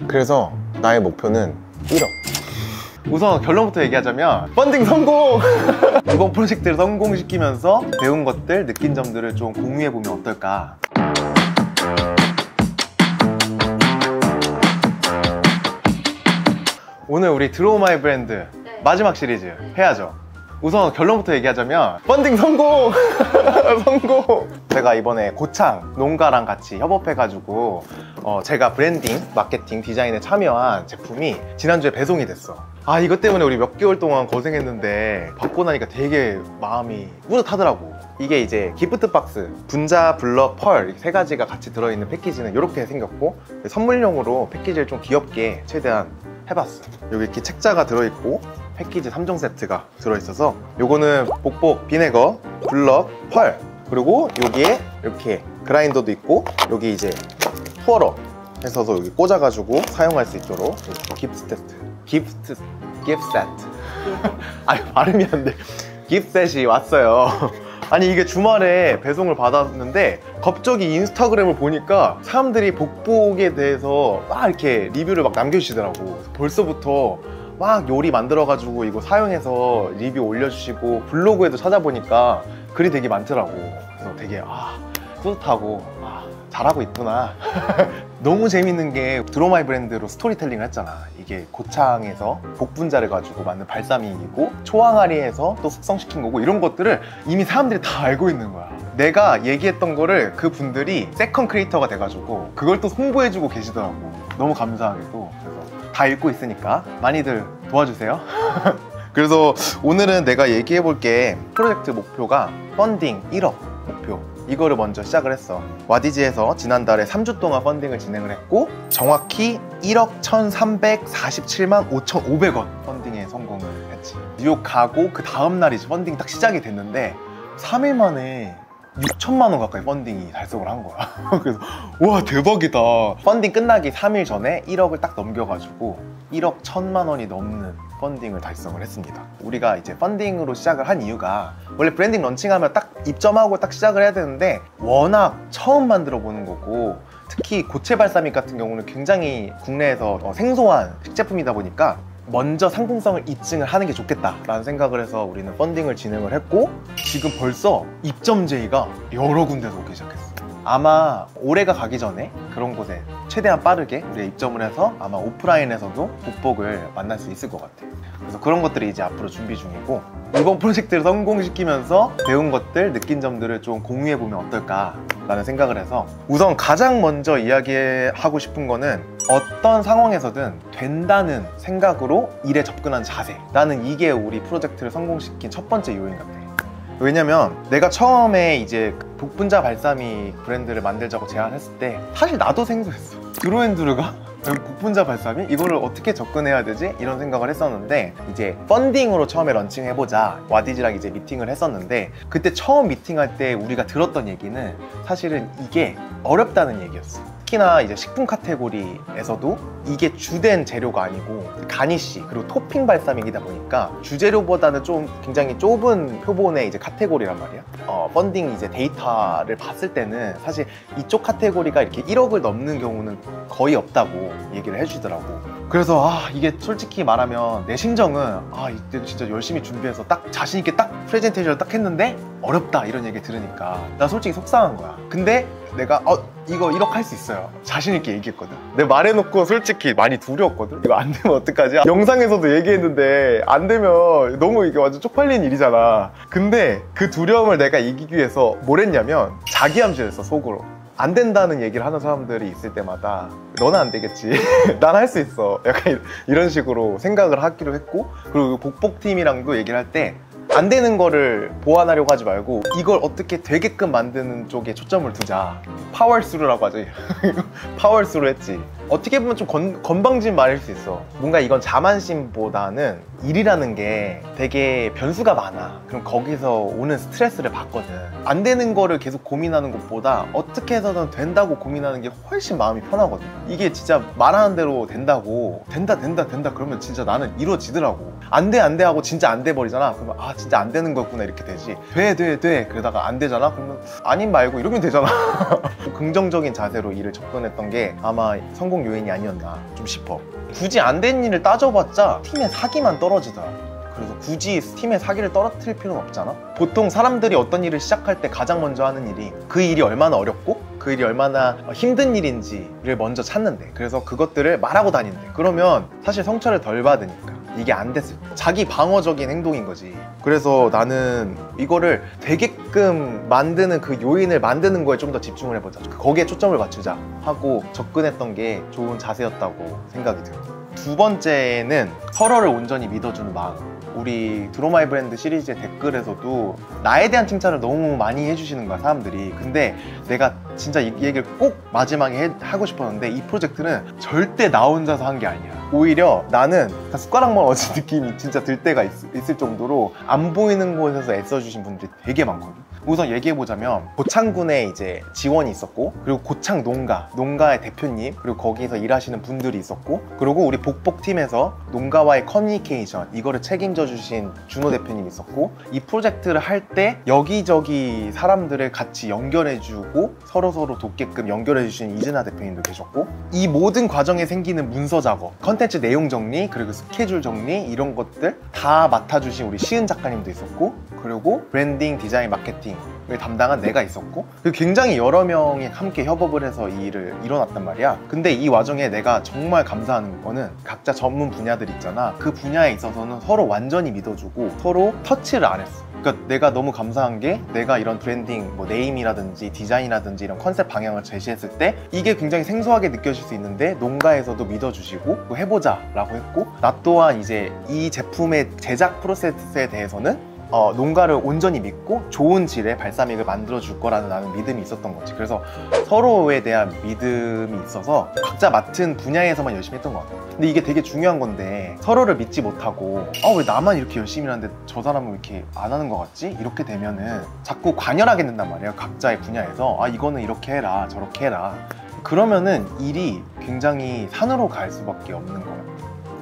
그래서 나의 목표는 1억. 우선 결론부터 얘기하자면 펀딩 성공! 이번 프로젝트를 성공시키면서 배운 것들, 느낀 점들을 좀 공유해보면 어떨까. 오늘 우리 드로우 마이 브랜드 마지막 시리즈 해야죠. 우선 결론부터 얘기하자면 펀딩 성공! 성공! 제가 이번에 고창 농가랑 같이 협업해가지고 제가 브랜딩, 마케팅, 디자인에 참여한 제품이 지난주에 배송이 됐어. 아, 이것 때문에 우리 몇 개월 동안 고생했는데 받고 나니까 되게 마음이 뿌듯하더라고. 이게 이제 기프트 박스, 분자, 블럭, 펄 세 가지가 같이 들어있는 패키지는 이렇게 생겼고, 선물용으로 패키지를 좀 귀엽게 최대한 해봤어. 여기 이렇게 책자가 들어있고 패키지 3종 세트가 들어있어서, 요거는 복복, 비네거, 블럭, 펄, 그리고 여기에 이렇게 그라인더도 있고, 여기 이제 투어러 해서도 여기 꽂아가지고 사용할 수 있도록 기프트 세트, 기프트 세트 아니 발음이 안 돼. 기프트 셋이 왔어요. 아니 이게 주말에 배송을 받았는데 갑자기 인스타그램을 보니까 사람들이 복복에 대해서 막 이렇게 리뷰를 막 남겨주시더라고. 벌써부터 막 요리 만들어가지고 이거 사용해서 리뷰 올려주시고, 블로그에도 찾아보니까 글이 되게 많더라고. 그래서 되게 뿌듯하고 잘하고 있구나. 너무 재밌는 게 드로우 마이 브랜드로 스토리텔링을 했잖아. 이게 고창에서 복분자를 가지고 만든 발사믹이고, 초항아리에서 또 숙성시킨 거고, 이런 것들을 이미 사람들이 다 알고 있는 거야. 내가 얘기했던 거를 그 분들이 세컨 크리에이터가 돼가지고 그걸 또 홍보해주고 계시더라고. 너무 감사하게도. 그래서 다 읽고 있으니까 많이들 도와주세요. 그래서 오늘은 내가 얘기해볼게. 프로젝트 목표가 펀딩 1억 목표, 이거를 먼저 시작을 했어. 와디즈에서 지난달에 3주 동안 펀딩을 진행을 했고, 정확히 1억 1,347만 5,500원 펀딩에 성공을 했지. 뉴욕 가고 그 다음날이 펀딩이 딱 시작이 됐는데 3일 만에 6천만 원 가까이 펀딩이 달성을 한 거야. 그래서 와, 대박이다. 펀딩 끝나기 3일 전에 1억을 딱 넘겨가지고 1억 1,000만 원이 넘는 펀딩을 달성을 했습니다. 우리가 이제 펀딩으로 시작을 한 이유가, 원래 브랜딩 런칭하면 딱 입점하고 딱 시작을 해야 되는데 워낙 처음 만들어 보는 거고, 특히 고체 발사믹 같은 경우는 굉장히 국내에서 생소한 식제품이다 보니까 먼저 상품성을 입증을 하는 게 좋겠다라는 생각을 해서 우리는 펀딩을 진행을 했고, 지금 벌써 입점 제의가 여러 군데서 오기 시작했어. 아마 올해가 가기 전에 그런 곳에 최대한 빠르게 우리가 입점을 해서 아마 오프라인에서도 복복을 만날 수 있을 것 같아. 그래서 그런 것들이 이제 앞으로 준비 중이고, 이번 프로젝트를 성공시키면서 배운 것들, 느낀 점들을 좀 공유해보면 어떨까 라는 생각을 해서, 우선 가장 먼저 이야기하고 싶은 거는 어떤 상황에서든 된다는 생각으로 일에 접근한 자세. 나는 이게 우리 프로젝트를 성공시킨 첫 번째 요인 같아. 왜냐면 내가 처음에 이제 복분자 발사믹 브랜드를 만들자고 제안했을 때 사실 나도 생소했어. 드로앤드루가 복분자 발사믹? 이거를 어떻게 접근해야 되지? 이런 생각을 했었는데, 이제 펀딩으로 처음에 런칭해보자 와디즈랑 이제 미팅을 했었는데, 그때 처음 미팅할 때 우리가 들었던 얘기는 사실은 이게 어렵다는 얘기였어. 특히나 이제 식품 카테고리에서도 이게 주된 재료가 아니고 가니쉬 그리고 토핑 발사믹이다 보니까 주재료보다는 좀 굉장히 좁은 표본의 이제 카테고리란 말이야. 펀딩 이제 데이터를 봤을 때는 사실 이쪽 카테고리가 이렇게 1억을 넘는 경우는 거의 없다고 얘기를 해주더라고. 그래서 이게 솔직히 말하면 내 심정은 이때 진짜 열심히 준비해서 딱 자신있게 딱 프레젠테이션을 딱 했는데 어렵다 이런 얘기 들으니까 나 솔직히 속상한 거야. 근데 내가 이거 1억 할 수 있어요 자신있게 얘기했거든. 내가 말해놓고 솔직히 많이 두려웠거든. 이거 안 되면 어떡하지? 영상에서도 얘기했는데 안 되면 너무 이게 완전 쪽팔린 일이잖아. 근데 그 두려움을 내가 이기기 위해서 뭘 했냐면 자기암시했어. 속으로 안 된다는 얘기를 하는 사람들이 있을 때마다 너는 안 되겠지 난 할 수 있어, 약간 이런 식으로 생각을 하기로 했고, 그리고 복복팀이랑도 얘기를 할 때 안 되는 거를 보완하려고 하지 말고 이걸 어떻게 되게끔 만드는 쪽에 초점을 두자. 파워스루라고 하죠. 파워스루 했지. 어떻게 보면 좀 건방진 말일 수 있어. 뭔가 이건 자만심보다는 일이라는 게 되게 변수가 많아. 그럼 거기서 오는 스트레스를 받거든. 안 되는 거를 계속 고민하는 것보다 어떻게 해서든 된다고 고민하는 게 훨씬 마음이 편하거든. 이게 진짜 말하는 대로 된다고 된다 그러면 진짜 나는 이루어지더라고. 안 돼 하고 진짜 안 돼 버리잖아. 그러면 진짜 안 되는 거구나 이렇게 되지. 돼 그러다가 안 되잖아. 그러면 아님 말고 이러면 되잖아. 긍정적인 자세로 일을 접근했던 게 아마 성공 성공 요인이 아니었나 좀 싶어. 굳이 안 된 일을 따져봤자 팀의 사기만 떨어지더라. 그래서 굳이 팀의 사기를 떨어뜨릴 필요는 없잖아. 보통 사람들이 어떤 일을 시작할 때 가장 먼저 하는 일이 그 일이 얼마나 어렵고 그 일이 얼마나 힘든 일인지를 먼저 찾는데, 그래서 그것들을 말하고 다닌대. 그러면 사실 상처를 덜 받으니까. 이게 안 됐을 때 자기 방어적인 행동인 거지. 그래서 나는 이거를 되게끔 만드는 그 요인을 만드는 거에 좀 더 집중을 해보자, 거기에 초점을 맞추자 하고 접근했던 게 좋은 자세였다고 생각이 들어. 두 번째는 서로를 온전히 믿어주는 마음. 우리 드로마이 브랜드 시리즈의 댓글에서도 나에 대한 칭찬을 너무 많이 해주시는 거야, 사람들이. 근데 내가 진짜 이 얘기를 꼭 마지막에 하고 싶었는데, 이 프로젝트는 절대 나 혼자서 한 게 아니야. 오히려 나는 숟가락만 얹은 느낌이 진짜 들 때가 있을 정도로 안 보이는 곳에서 애써주신 분들이 되게 많거든. 우선 얘기해보자면, 고창군에 이제 지원이 있었고, 그리고 고창 농가의 대표님, 그리고 거기서 일하시는 분들이 있었고, 그리고 우리 복복팀에서 농가와의 커뮤니케이션, 이거를 책임져 주신 준호 대표님이 있었고, 이 프로젝트를 할 때 여기저기 사람들을 같이 연결해주고 서로 돕게끔 연결해주신 이진아 대표님도 계셨고, 이 모든 과정에 생기는 문서 작업, 컨텐츠 내용 정리, 그리고 스케줄 정리, 이런 것들 다 맡아주신 우리 시은 작가님도 있었고, 그리고 브랜딩, 디자인, 마케팅을 담당한 내가 있었고, 굉장히 여러 명이 함께 협업을 해서 이 일을 이뤄놨단 말이야. 근데 이 와중에 내가 정말 감사한 거는 각자 전문 분야들 있잖아. 그 분야에 있어서는 서로 완전히 믿어주고 서로 터치를 안 했어. 그러니까 내가 너무 감사한 게, 내가 이런 브랜딩, 뭐 네임이라든지 디자인이라든지 이런 컨셉 방향을 제시했을 때 이게 굉장히 생소하게 느껴질 수 있는데 농가에서도 믿어주시고 해보자 라고 했고, 나 또한 이제 이 제품의 제작 프로세스에 대해서는 농가를 온전히 믿고 좋은 질의 발사믹을 만들어 줄 거라는 나는 믿음이 있었던 거지. 그래서 서로에 대한 믿음이 있어서 각자 맡은 분야에서만 열심히 했던 것 같아. 근데 이게 되게 중요한 건데, 서로를 믿지 못하고 왜 나만 이렇게 열심히 하는데 저 사람은 왜 이렇게 안 하는 것 같지? 이렇게 되면은 자꾸 관여하게 된단 말이에요. 각자의 분야에서 이거는 이렇게 해라 저렇게 해라. 그러면은 일이 굉장히 산으로 갈 수밖에 없는 거야.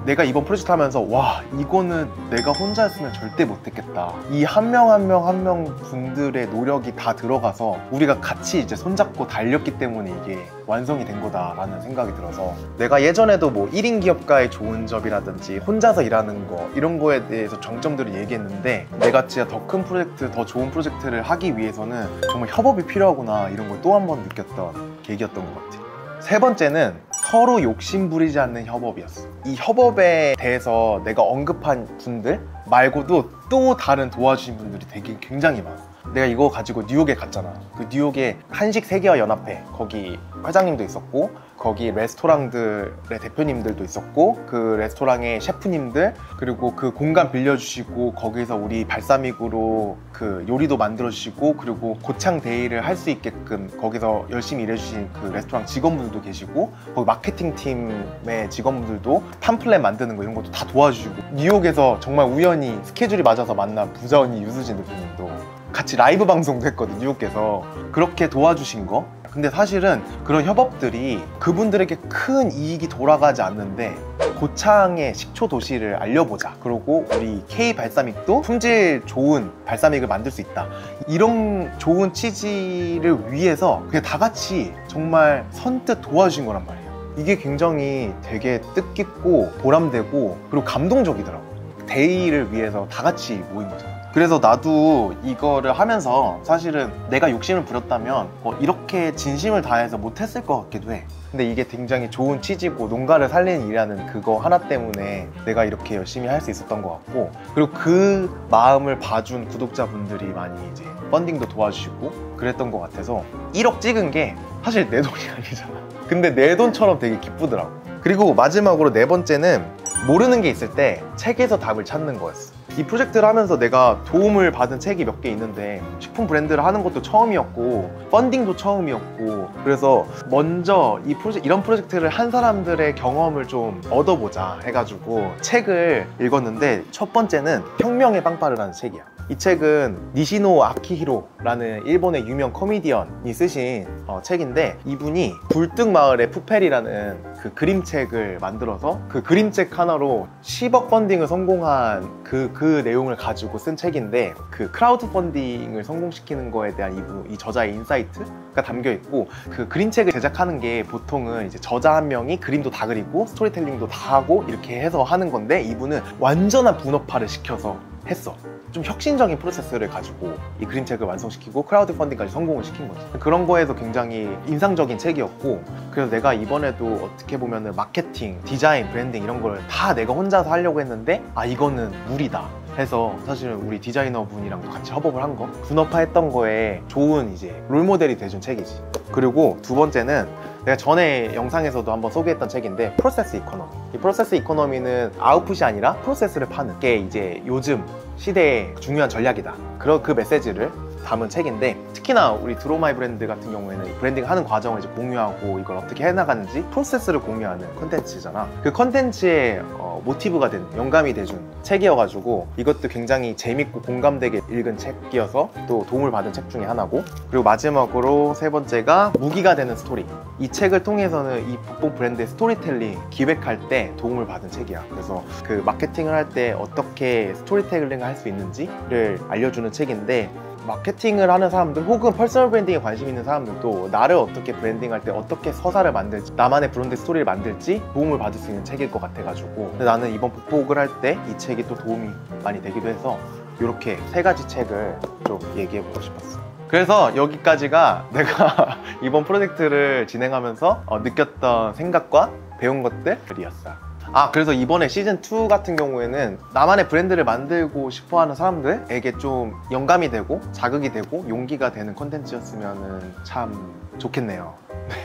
내가 이번 프로젝트 하면서 와, 이거는 내가 혼자 했으면 절대 못했겠다. 이 한 명 한 명 분들의 노력이 다 들어가서 우리가 같이 이제 손잡고 달렸기 때문에 이게 완성이 된 거다라는 생각이 들어서, 내가 예전에도 뭐 1인 기업가의 좋은 점이라든지 혼자서 일하는 거, 이런 거에 대해서 장점들을 얘기했는데, 내가 진짜 더 큰 프로젝트, 더 좋은 프로젝트를 하기 위해서는 정말 협업이 필요하구나, 이런 걸 또 한 번 느꼈던 계기였던 것 같아. 세 번째는 서로 욕심 부리지 않는 협업이었어. 이 협업에 대해서 내가 언급한 분들 말고도 또 다른 도와주신 분들이 되게 굉장히 많아. 내가 이거 가지고 뉴욕에 갔잖아. 그 뉴욕에 한식 세계화 연합회, 거기 회장님도 있었고, 거기 레스토랑들의 대표님들도 있었고, 그 레스토랑의 셰프님들, 그리고 그 공간 빌려주시고 거기서 우리 발사믹으로 그 요리도 만들어주시고, 그리고 고창 데이를 할 수 있게끔 거기서 열심히 일해주신 그 레스토랑 직원분들도 계시고, 거기 마케팅 팀의 직원분들도 팜플렛 만드는 거 이런 것도 다 도와주시고, 뉴욕에서 정말 우연히 스케줄이 맞아서 만난 부자 언니 유수진 대표님도 같이 라이브 방송도 했거든, 뉴욕에서. 그렇게 도와주신 거. 근데 사실은 그런 협업들이 그분들에게 큰 이익이 돌아가지 않는데, 고창의 식초 도시를 알려보자, 그리고 우리 K 발사믹도 품질 좋은 발사믹을 만들 수 있다, 이런 좋은 취지를 위해서 그냥 다 같이 정말 선뜻 도와주신 거란 말이에요. 이게 굉장히 되게 뜻깊고 보람되고 그리고 감동적이더라고. 데이를 위해서 다 같이 모인 거잖아. 그래서 나도 이거를 하면서 사실은 내가 욕심을 부렸다면 이렇게 진심을 다해서 못했을 것 같기도 해. 근데 이게 굉장히 좋은 취지고 농가를 살리는 일이라는 그거 하나 때문에 내가 이렇게 열심히 할 수 있었던 것 같고, 그리고 그 마음을 봐준 구독자분들이 많이 이제 펀딩도 도와주시고 그랬던 것 같아서 1억 찍은 게 사실 내 돈이 아니잖아. 근데 내 돈처럼 되게 기쁘더라고. 그리고 마지막으로 네 번째는 모르는 게 있을 때 책에서 답을 찾는 거였어. 이 프로젝트를 하면서 내가 도움을 받은 책이 몇 개 있는데, 식품 브랜드를 하는 것도 처음이었고 펀딩도 처음이었고, 그래서 먼저 이런 프로젝트를 한 사람들의 경험을 좀 얻어보자 해가지고 책을 읽었는데, 첫 번째는 혁명의 빵빠르라는 책이야. 이 책은 니시노 아키히로라는 일본의 유명 코미디언이 쓰신 책인데, 이분이 굴뚝마을의 푸펠이라는 그 그림책을 만들어서 그 그림책 하나로 10억 펀딩을 성공한 그 내용을 가지고 쓴 책인데, 그 크라우드 펀딩을 성공시키는 거에 대한 이 저자의 인사이트가 담겨 있고, 그 그림책을 제작하는 게 보통은 이제 저자 한 명이 그림도 다 그리고 스토리텔링도 다 하고 이렇게 해서 하는 건데, 이분은 완전한 분업화를 시켜서 했어. 좀 혁신적인 프로세스를 가지고 이 그림책을 완성시키고 크라우드 펀딩까지 성공을 시킨 거지. 그런 거에서 굉장히 인상적인 책이었고, 그래서 내가 이번에도 어떻게 보면은 마케팅, 디자인, 브랜딩 이런 걸 다 내가 혼자서 하려고 했는데, 아 이거는 무리다 해서 사실은 우리 디자이너 분이랑도 같이 협업을 한 거, 분업화 했던 거에 좋은 이제 롤모델이 돼준 책이지. 그리고 두 번째는 내가 전에 영상에서도 한번 소개했던 책인데, 프로세스 이코노미. 이 프로세스 이코노미는 아웃풋이 아니라 프로세스를 파는 게 이제 요즘 시대의 중요한 전략이다, 그런 그 메시지를 담은 책인데, 특히나 우리 드로마이 브랜드 같은 경우에는 브랜딩 하는 과정을 이제 공유하고 이걸 어떻게 해나가는지 프로세스를 공유하는 컨텐츠잖아. 그 컨텐츠의 모티브가 된, 영감이 돼준 책이어가지고 이것도 굉장히 재밌고 공감되게 읽은 책이어서 또 도움을 받은 책 중에 하나고, 그리고 마지막으로 세 번째가 무기가 되는 스토리. 이 책을 통해서는 이 북봉 브랜드의 스토리텔링 기획할 때 도움을 받은 책이야. 그래서 그 마케팅을 할 때 어떻게 스토리텔링을 할 수 있는지를 알려주는 책인데, 마케팅을 하는 사람들 혹은 퍼스널 브랜딩에 관심 있는 사람들도 나를 어떻게 브랜딩할 때 어떻게 서사를 만들지, 나만의 브랜드 스토리를 만들지 도움을 받을 수 있는 책일 것 같아가지고, 근데 나는 이번 북복을 할 때 이 책이 또 도움이 많이 되기도 해서 이렇게 세 가지 책을 좀 얘기해보고 싶었어. 그래서 여기까지가 내가 이번 프로젝트를 진행하면서 느꼈던 생각과 배운 것들이었어. 그래서 이번에 시즌2 같은 경우에는 나만의 브랜드를 만들고 싶어하는 사람들에게 좀 영감이 되고 자극이 되고 용기가 되는 컨텐츠였으면 참 좋겠네요.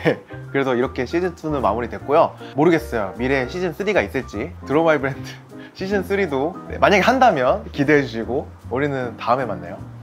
네, 그래서 이렇게 시즌2는 마무리됐고요. 모르겠어요, 미래에 시즌3가 있을지. 드로마이 브랜드 시즌3도 만약에 한다면 기대해 주시고, 우리는 다음에 만나요.